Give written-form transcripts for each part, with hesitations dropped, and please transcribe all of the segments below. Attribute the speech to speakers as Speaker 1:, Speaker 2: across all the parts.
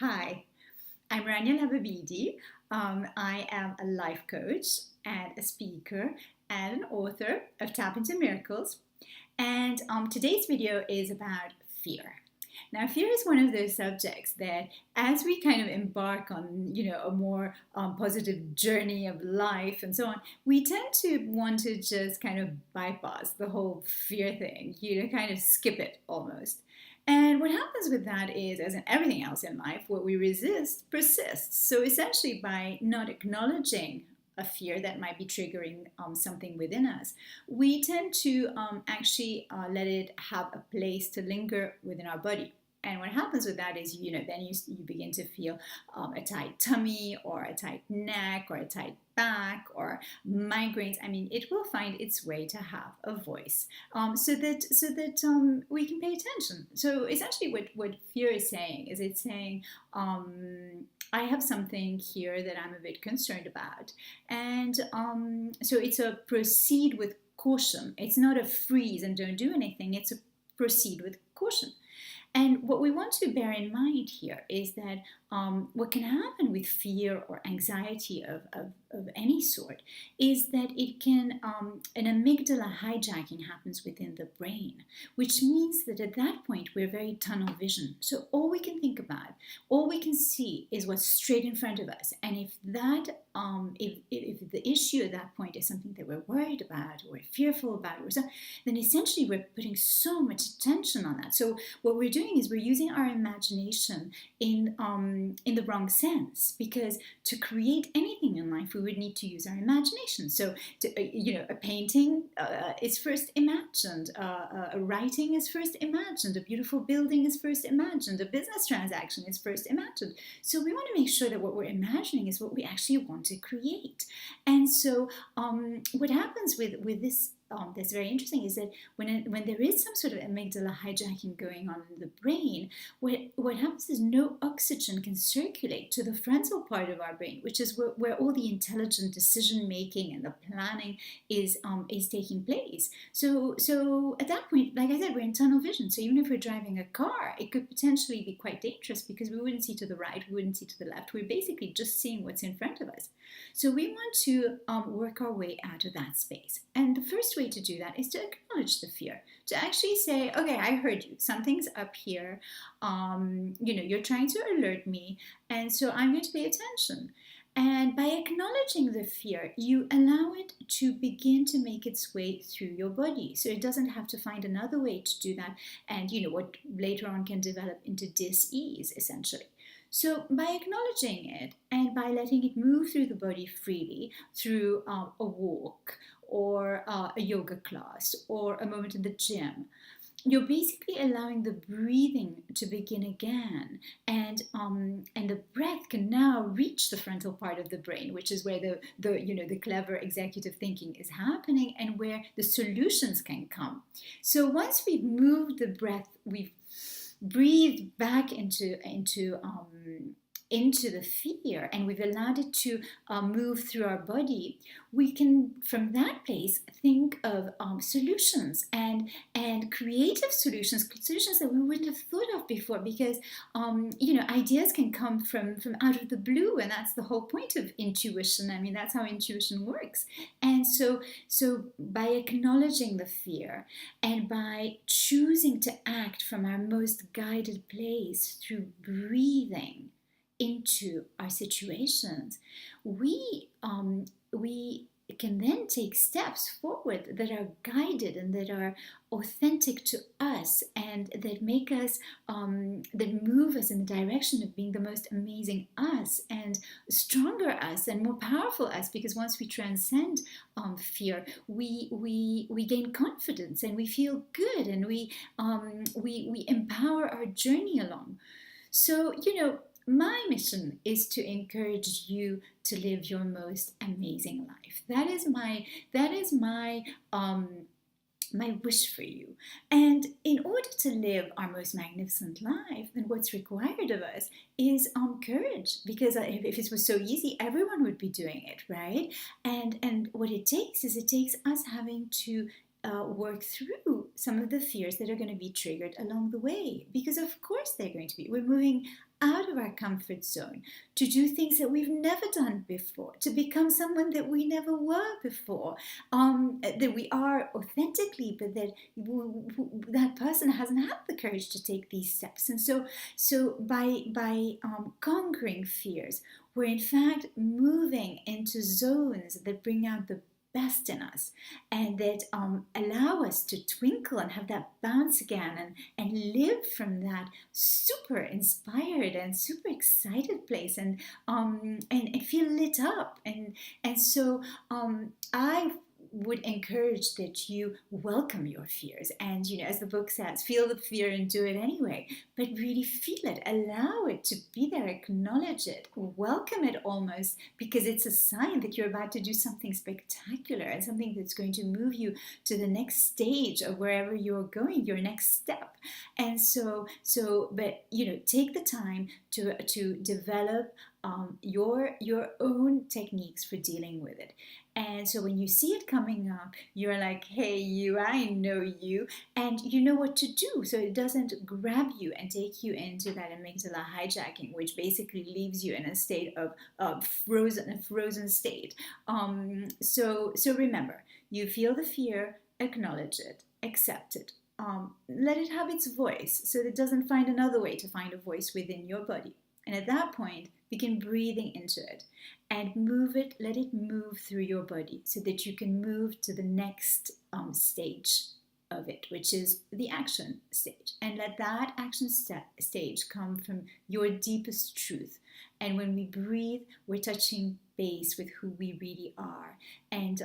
Speaker 1: Hi, I'm Rania Lababidi. I am a life coach and a speaker and an author of Tap into Miracles. And today's video is about fear. Now, fear is one of those subjects that, as we kind of embark on, a more positive journey of life and so on, we tend to want to just kind of bypass the whole fear thing, kind of skip it almost. And what happens with that is, as in everything else in life, what we resist persists. So essentially, by not acknowledging a fear that might be triggering something within us, we tend to actually let it have a place to linger within our body. And what happens with that is, then you begin to feel a tight tummy or a tight neck or a tight back or migraines. I mean, it will find its way to have a voice, so that we can pay attention. So essentially, what fear is saying is it's saying, I have something here that I'm a bit concerned about, and so it's a proceed with caution. It's not a freeze and don't do anything. It's a proceed with caution. And what we want to bear in mind here is that what can happen with fear or anxiety of any sort is that it can, an amygdala hijacking happens within the brain, which means that at that point we're very tunnel vision. So all we can think about, all we can see is what's straight in front of us. And if that, if the issue at that point is something that we're worried about or fearful about, then essentially we're putting so much attention on that. So what we're doing is we're using our imagination in the wrong sense, because to create anything in life we would need to use our imagination. So a painting is first imagined, a writing is first imagined, a beautiful building is first imagined, a business transaction is first imagined. So we want to make sure that what we're imagining is what we actually want to create. And so what happens with this that's very interesting is that when there is some sort of amygdala hijacking going on in the brain, what happens is no oxygen can circulate to the frontal part of our brain, which is where all the intelligent decision making and the planning is taking place. So at that point, like I said, we're in tunnel vision. So even if we're driving a car, it could potentially be quite dangerous because we wouldn't see to the right, we wouldn't see to the left. We're basically just seeing what's in front of us. So we want to work our way out of that space. And the first way to do that is to acknowledge the fear, to actually say, okay, I heard you, something's up here, you're trying to alert me, and so I'm going to pay attention. And by acknowledging the fear, you allow it to begin to make its way through your body. So it doesn't have to find another way to do that, and what later on can develop into dis-ease, essentially. So by acknowledging it and by letting it move through the body freely through a walk or a yoga class or a moment in the gym, you're basically allowing the breathing to begin again, and the breath can now reach the frontal part of the brain, which is where the clever executive thinking is happening and where the solutions can come. So once we've moved the breath, we've breathed back into the fear, and we've allowed it to move through our body, we can, from that place, think of solutions and creative solutions that we wouldn't have thought of before, because ideas can come from out of the blue, and that's the whole point of intuition. I mean, that's how intuition works. And so by acknowledging the fear and by choosing to act from our most guided place through breathing into our situations, we can then take steps forward that are guided and that are authentic to us, and that make us that move us in the direction of being the most amazing us and stronger us and more powerful us. Because once we transcend fear, we gain confidence and we feel good, and we empower our journey along. So my mission is to encourage you to live your most amazing life. That is my wish for you. And in order to live our most magnificent life, then what's required of us is courage. Because if it was so easy, everyone would be doing it, right? And what it takes is us having to work through some of the fears that are going to be triggered along the way. Because of course they're going to be. We're moving out of our comfort zone to do things that we've never done before, to become someone that we never were before, that we are authentically, but that that person hasn't had the courage to take these steps. And so by conquering fears, we're in fact moving into zones that bring out the best in us and that allow us to twinkle and have that bounce again and live from that super inspired and super excited place and feel lit up and so I would encourage that you welcome your fears and, you know, as the book says, feel the fear and do it anyway, but really feel it, allow it to be there, acknowledge it, welcome it almost, because it's a sign that you're about to do something spectacular and something that's going to move you to the next stage of wherever you're going, your next step. And but you know, take the time to develop your own techniques for dealing with it. And so when you see it coming up, you're like, hey, you, I know you, and you know what to do. So it doesn't grab you and take you into that amygdala hijacking, which basically leaves you in a state of frozen state. So remember, you feel the fear, acknowledge it, accept it. Let it have its voice so that it doesn't find another way to find a voice within your body. And at that point, begin breathing into it and move it, let it move through your body so that you can move to the next stage of it, which is the action stage. And let that action stage come from your deepest truth. And when we breathe, we're touching base with who we really are. And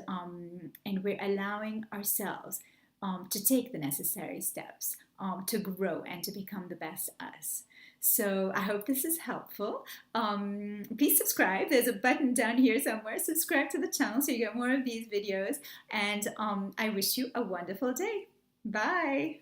Speaker 1: we're allowing ourselves to take the necessary steps to grow and to become the best us. So I hope this is helpful. Please subscribe. There's a button down here somewhere. Subscribe to the channel so you get more of these videos. And I wish you a wonderful day. Bye.